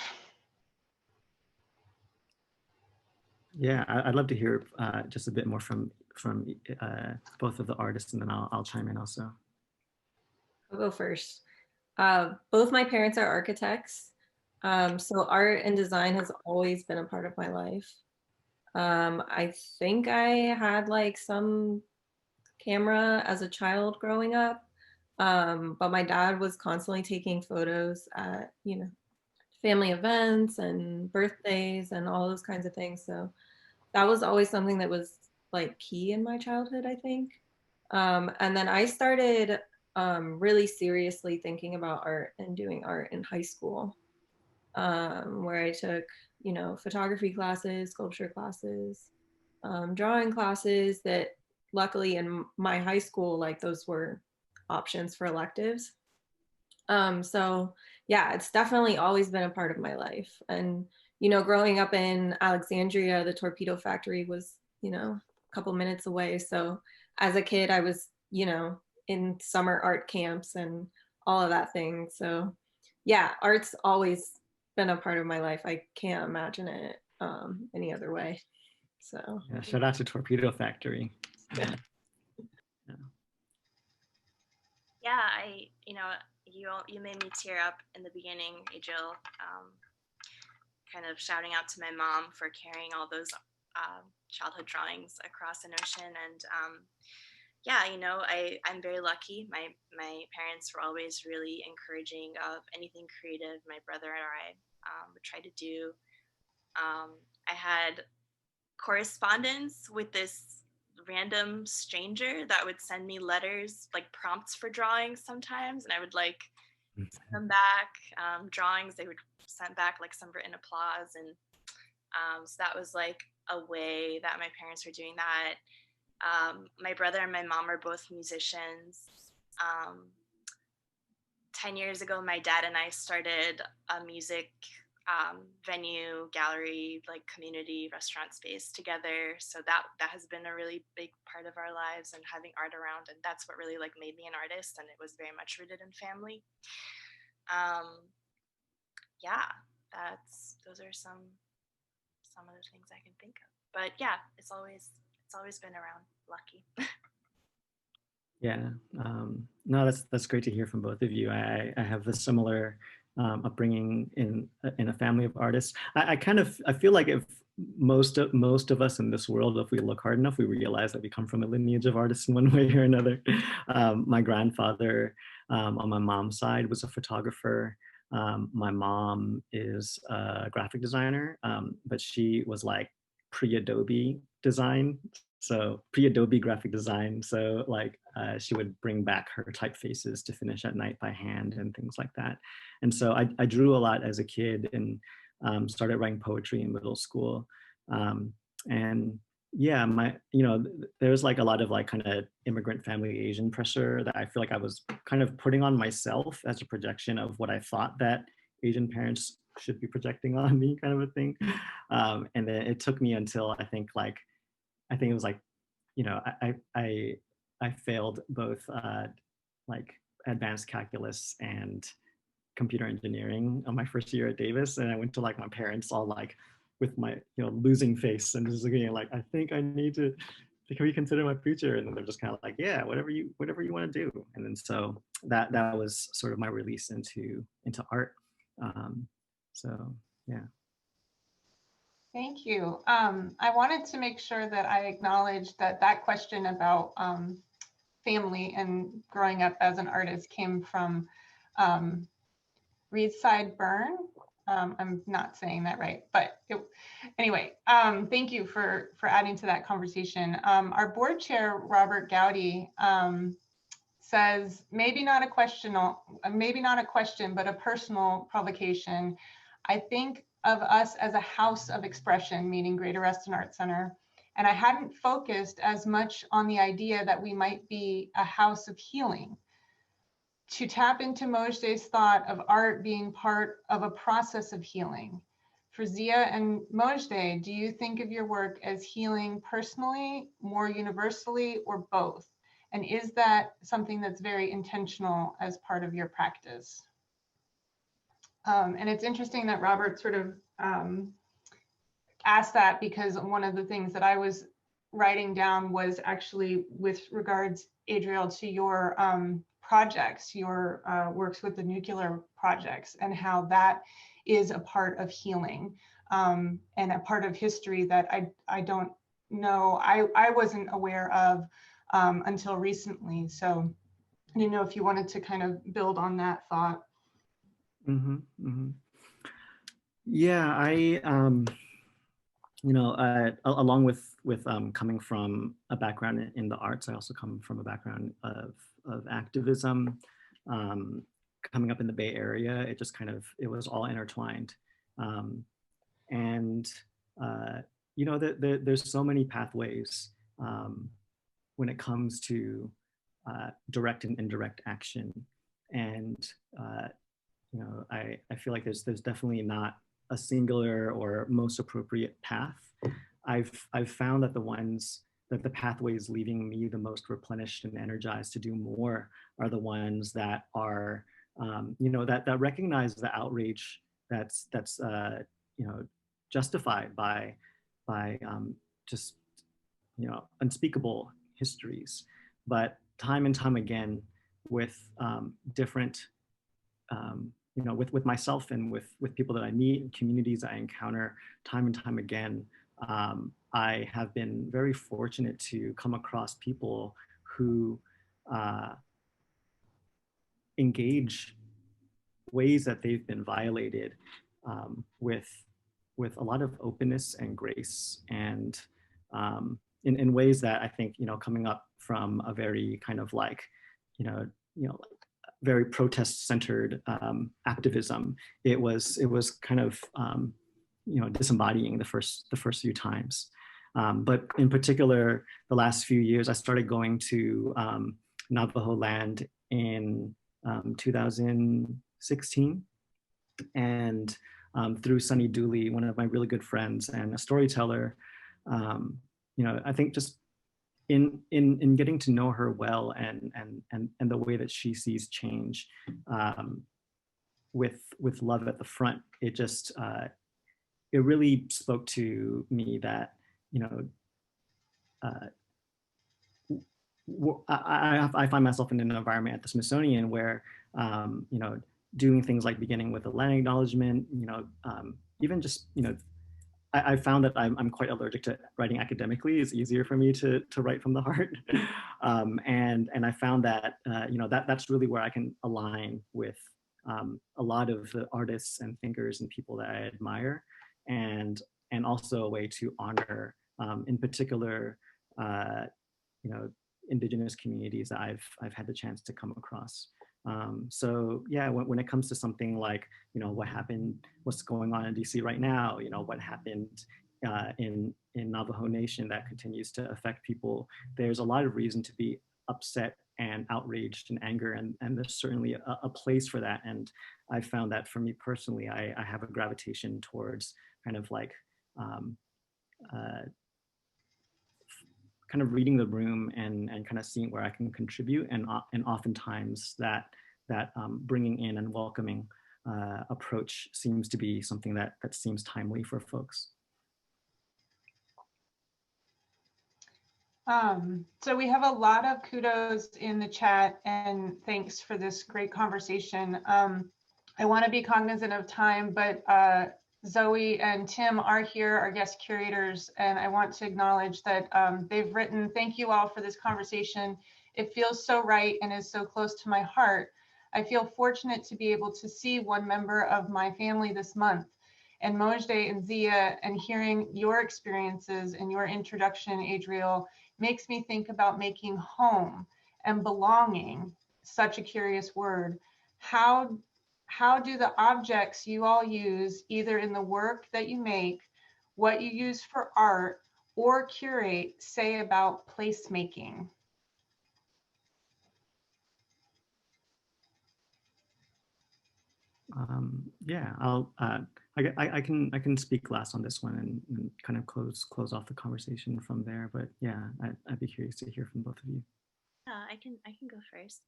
D: Yeah, I'd love to hear just a bit more from both of the artists, and then I'll chime in also.
F: I'll go first. Both my parents are architects, so art and design has always been a part of my life. I think I had like some camera as a child growing up, but my dad was constantly taking photos at, family events and birthdays and all those kinds of things. So that was always something that was like key in my childhood, I think. And then I started really seriously thinking about art and doing art in high school, where I took, photography classes, sculpture classes, drawing classes that luckily in my high school, like those were options for electives. So yeah, it's definitely always been a part of my life. And, growing up in Alexandria, the torpedo factory was, a couple minutes away. So as a kid, I was, in summer art camps and all of that thing. So yeah, art's always been a part of my life. I can't imagine it any other way. So
D: yeah, shout out to Torpedo Factory.
F: Yeah.
E: You made me tear up in the beginning, Adriel. kind of shouting out to my mom for carrying all those childhood drawings across an ocean. And yeah, you know, I'm very lucky. My parents were always really encouraging of anything creative my brother and I would try to do. I had correspondence with this random stranger that would send me letters, like prompts for drawings sometimes, and I would like send them back drawings. They would send back like some written applause, and so that was like a way that my parents were doing that. My brother and my mom are both musicians. 10 years ago, my dad and I started a music venue, gallery, like community restaurant space together. So that has been a really big part of our lives, and having art around, and that's what really like made me an artist, and it was very much rooted in family. Yeah, those are some of the things I can think of. But yeah, it's always been around. Lucky.
D: Yeah, no, that's great to hear from both of you. I have a similar upbringing in a family of artists. I feel like if most of us in this world, if we look hard enough, we realize that we come from a lineage of artists in one way or another. My grandfather on my mom's side was a photographer. My mom is a graphic designer, but she was like pre-Adobe design. So pre-Adobe graphic design. So like she would bring back her typefaces to finish at night by hand and things like that. And so I drew a lot as a kid, and started writing poetry in middle school. And yeah, there's like a lot of like kind of immigrant family Asian pressure that I feel like I was kind of putting on myself as a projection of what I thought that Asian parents should be projecting on me, kind of a thing. And then it took me until I think it was like, you know, I failed both like advanced calculus and computer engineering on my first year at Davis, and I went to like my parents all like with my losing face and just looking at like, I think I need to reconsider my future, and then they're just kind of like, yeah, whatever you want to do. And then so that was sort of my release into art. So yeah.
C: Thank you. I wanted to make sure that I acknowledged that question about family and growing up as an artist came from Rezaeipour. I'm not saying that right, but anyway, thank you for adding to that conversation. Our board chair, Robert Gowdy, says, maybe not a question, but a personal provocation. I think of us as a house of expression, meaning Greater Reston Art Center. And I hadn't focused as much on the idea that we might be a house of healing. To tap into Mojdeh's thought of art being part of a process of healing. For Zia and Mojdeh, do you think of your work as healing personally, more universally, or both? And is that something that's very intentional as part of your practice? And it's interesting that Robert sort of asked that, because one of the things that I was writing down was actually with regards, Adriel, to your projects, your works with the nuclear projects, and how that is a part of healing and a part of history that I don't know, I wasn't aware of until recently. So I didn't know if you wanted to kind of build on that thought.
D: Yeah, I along with coming from a background in the arts, I also come from a background of activism. Coming up in the Bay Area, it just it was all intertwined. And there's so many pathways when it comes to direct and indirect action. And I feel like there's definitely not a singular or most appropriate path. I've found that the pathways leaving me the most replenished and energized to do more are the ones that are that recognize the outrage that's justified by just unspeakable histories, but time and time again with different you know, with myself and with people that I meet, communities I encounter time and time again, I have been very fortunate to come across people who engage ways that they've been violated with a lot of openness and grace, and in ways that I think, you know, coming up from a very kind of like, you know, very protest-centered activism, it was kind of you know, disembodying the first few times. But in particular, the last few years, I started going to Navajo land in 2016, and through Sunny Dooley, one of my really good friends and a storyteller, you know, I think just in getting to know her well, and the way that she sees change with love at the front, it just it really spoke to me that, you know, I find myself in an environment at the Smithsonian where, you know, doing things like beginning with a land acknowledgement, you know, even just, you know, I found that I'm quite allergic to writing academically. It's easier for me to write from the heart. And I found that, you know, that's really where I can align with a lot of the artists and thinkers and people that I admire, and also a way to honor, in particular, you know, Indigenous communities that I've had the chance to come across. So yeah, when it comes to something like, you know, what's going on in DC right now, you know, what happened in Navajo Nation that continues to affect people, there's a lot of reason to be upset and outraged and anger, and there's certainly a place for that. And I found that for me personally, I have a gravitation towards kind of like kind of reading the room and kind of seeing where I can contribute, and oftentimes that bringing in and welcoming approach seems to be something that seems timely for folks.
C: So we have a lot of kudos in the chat, and thanks for this great conversation. I want to be cognizant of time, but Zoe and Tim are here, our guest curators, and I want to acknowledge that they've written, "Thank you all for this conversation. It feels so right and is so close to my heart. I feel fortunate to be able to see one member of my family this month. And Mojdeh and Zia, and hearing your experiences and your introduction, Adriel, makes me think about making home and belonging, such a curious word. How do the objects you all use, either in the work that you make, what you use for art, or curate, say about placemaking?"
D: Yeah, I can speak last on this one and kind of close off the conversation from there. But yeah, I'd be curious to hear from both of you.
E: I can go first.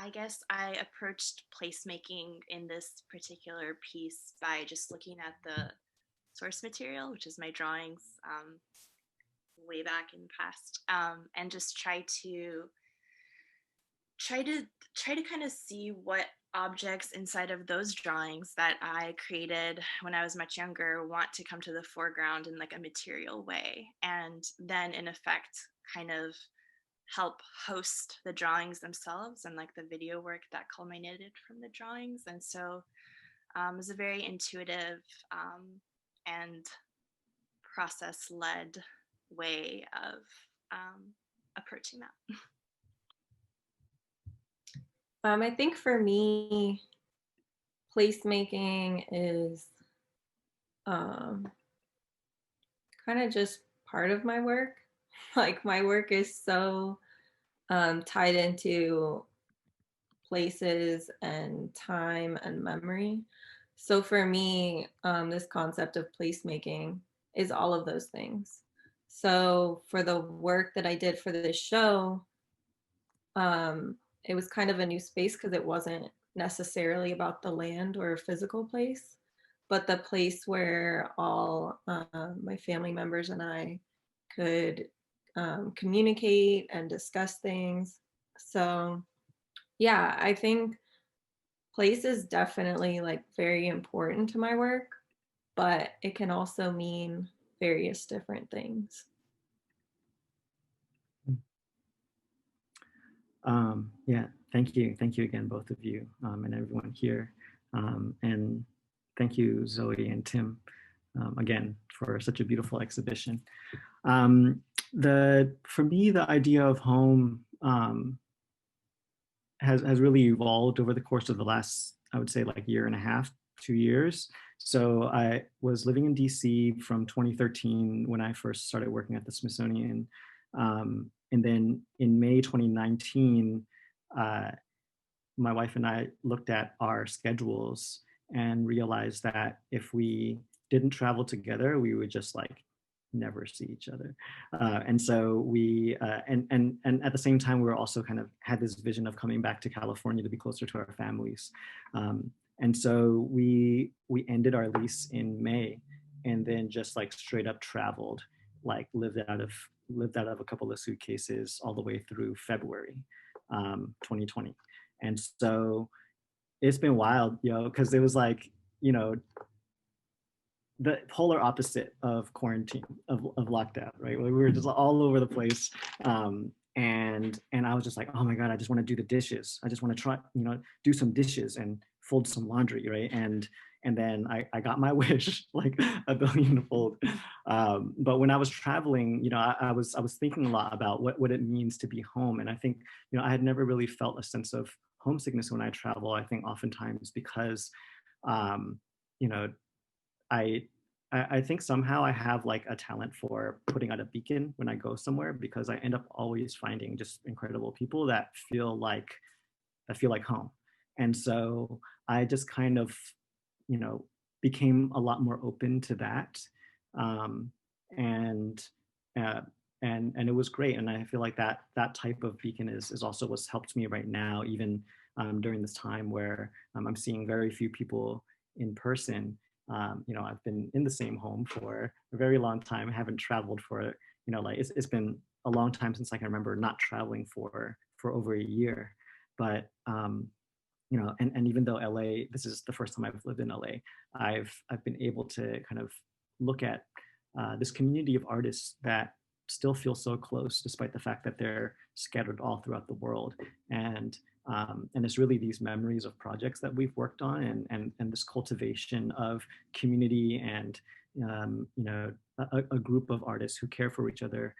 E: I guess I approached placemaking in this particular piece by just looking at the source material, which is my drawings way back in the past, and just try to kind of see what objects inside of those drawings that I created when I was much younger want to come to the foreground in like a material way, and then in effect kind of help host the drawings themselves and like the video work that culminated from the drawings. And so it was a very intuitive and process-led way of approaching that.
F: I think for me, placemaking is kind of just part of my work. Like my work is so tied into places and time and memory. So for me, this concept of placemaking is all of those things. So for the work that I did for this show, it was kind of a new space because it wasn't necessarily about the land or a physical place, but the place where all my family members and I could communicate and discuss things. So yeah, I think place is definitely like very important to my work, but it can also mean various different things.
D: Yeah, thank you. Thank you again, both of you, and everyone here. And thank you, Zoe and Tim, again, for such a beautiful exhibition. For me, the idea of home has really evolved over the course of the last, I would say, like year and a half, 2 years. So I was living in DC from 2013 when I first started working at the Smithsonian. And then in May 2019, my wife and I looked at our schedules and realized that if we didn't travel together, we would just like never see each other. And so we, and at the same time, we were also kind of had this vision of coming back to California to be closer to our families. And so we ended our lease in May, and then just like straight up traveled, like lived out of a couple of suitcases all the way through February 2020. And so it's been wild, because it was like, the polar opposite of quarantine, of lockdown, right? We were just all over the place. And I was just like, oh my God, I just want to do the dishes. I just want to try, do some dishes and fold some laundry, right? And then I got my wish like a billionfold. But when I was traveling, I was thinking a lot about what it means to be home. And I think, I had never really felt a sense of homesickness when I travel. I think oftentimes because, I think somehow I have like a talent for putting out a beacon when I go somewhere, because I end up always finding just incredible people that feel like home. And so I just kind of, became a lot more open to that. And it was great. And I feel like that type of beacon is also what's helped me right now, even during this time where I'm seeing very few people in person. I've been in the same home for a very long time. I haven't traveled for, like it's been a long time since I can remember not traveling for over a year. But and even though LA, this is the first time I've lived in LA, I've been able to kind of look at this community of artists that still feel so close, despite the fact that they're scattered all throughout the world. And it's really these memories of projects that we've worked on, and this cultivation of community, and a group of artists who care for each other,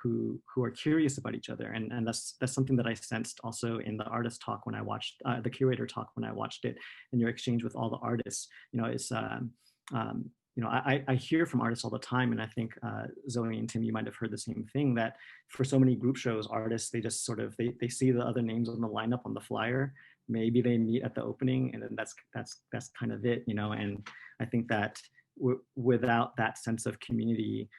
D: who are curious about each other. And that's something that I sensed also in the artist talk when I watched the curator talk when I watched it, and your exchange with all the artists. It's I hear from artists all the time, and I think Zoe and Tim, you might have heard the same thing, that for so many group shows, artists, they just sort of, they see the other names on the lineup on the flyer, maybe they meet at the opening, and then that's kind of it, and I think that without that sense of community,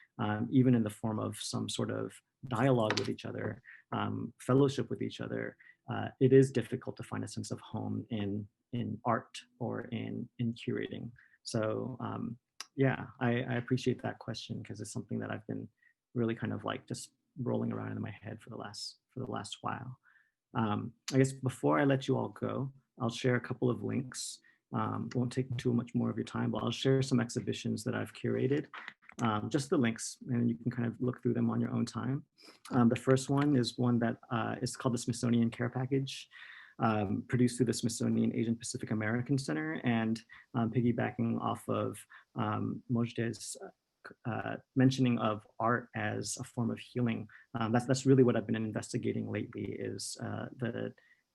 D: even in the form of some sort of dialogue with each other, fellowship with each other, it is difficult to find a sense of home in art or in curating. So yeah, I appreciate that question, because it's something that I've been really kind of like just rolling around in my head for the last while. I guess before I let you all go, I'll share a couple of links. Won't take too much more of your time, but I'll share some exhibitions that I've curated. Just the links, and you can kind of look through them on your own time. The first one is one that is called the Smithsonian Care Package, produced through the Smithsonian Asian Pacific American Center, and piggybacking off of Mojdeh's mentioning of art as a form of healing. That's really what I've been investigating lately, is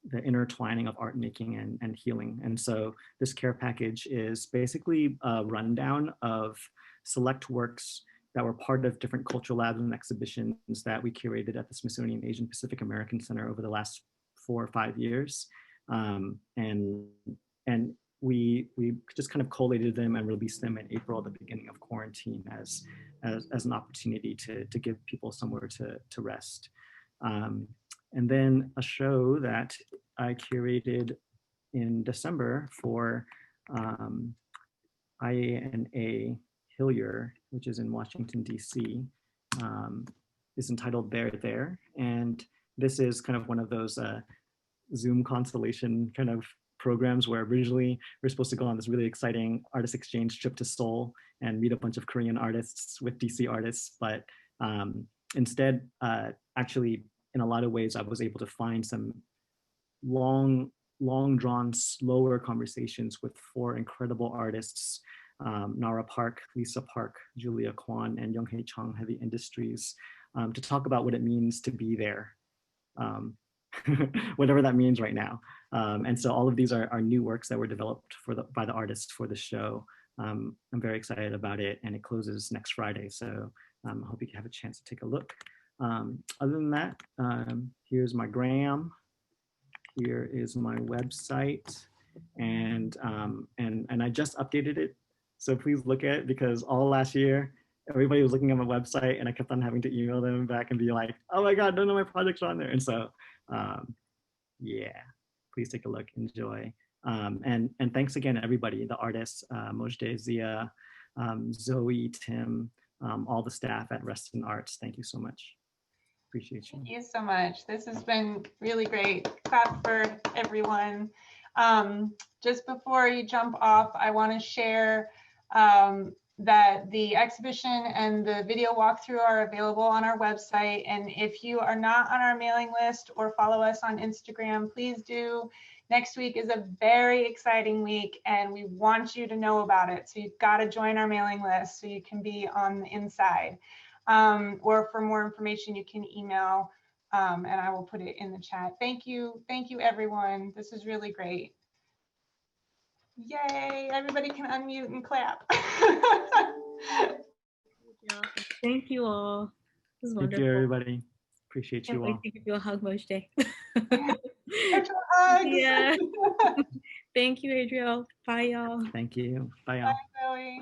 D: the intertwining of art making and healing. And so this care package is basically a rundown of select works that were part of different cultural labs and exhibitions that we curated at the Smithsonian Asian Pacific American Center over the last 4 or 5 years. And we just kind of collated them and released them in April at the beginning of quarantine as an opportunity to give people somewhere to rest. And then a show that I curated in December for IANA Hillier, which is in Washington, DC, is entitled There. And this is kind of one of those Zoom constellation kind of programs where originally we were supposed to go on this really exciting artist exchange trip to Seoul and meet a bunch of Korean artists with DC artists. But instead, actually, in a lot of ways, I was able to find some long drawn, slower conversations with 4 incredible artists, Nara Park, Lisa Park, Julia Kwan, and Younghae Chung, Heavy Industries, to talk about what it means to be there, whatever that means right now. And so all of these are new works that were developed by the artists for the show. I'm very excited about it, and it closes next Friday. So I hope you have a chance to take a look. Other than that, here's my gram. Here is my website, and I just updated it. So please look at it, because all last year, everybody was looking at my website and I kept on having to email them back and be like, oh my God, none of my projects are on there. And so, yeah, please take a look, enjoy. And thanks again, everybody, the artists, Mojdeh, Zia, Zoe, Tim, all the staff at Reston Arts. Thank you so much. Appreciate you.
C: Thank you so much. This has been really great. Clap for everyone. Just before you jump off, I want to share that the exhibition and the video walkthrough are available on our website. And if you are not on our mailing list or follow us on Instagram, please do. Next week is a very exciting week, and we want you to know about it. So you've got to join our mailing list so you can be on the inside. Or for more information, you can email, and I will put it in the chat. Thank you, everyone. This is really great. Yay, everybody can unmute and clap.
G: Thank you all. This is wonderful.
D: Thank you, everybody. Appreciate you all.
G: Thank you for your hug, Mojdeh.
C: Yeah.
G: Thank you, Adriel. Bye, y'all.
D: Thank you. Bye, y'all.
C: Bye, Zoe.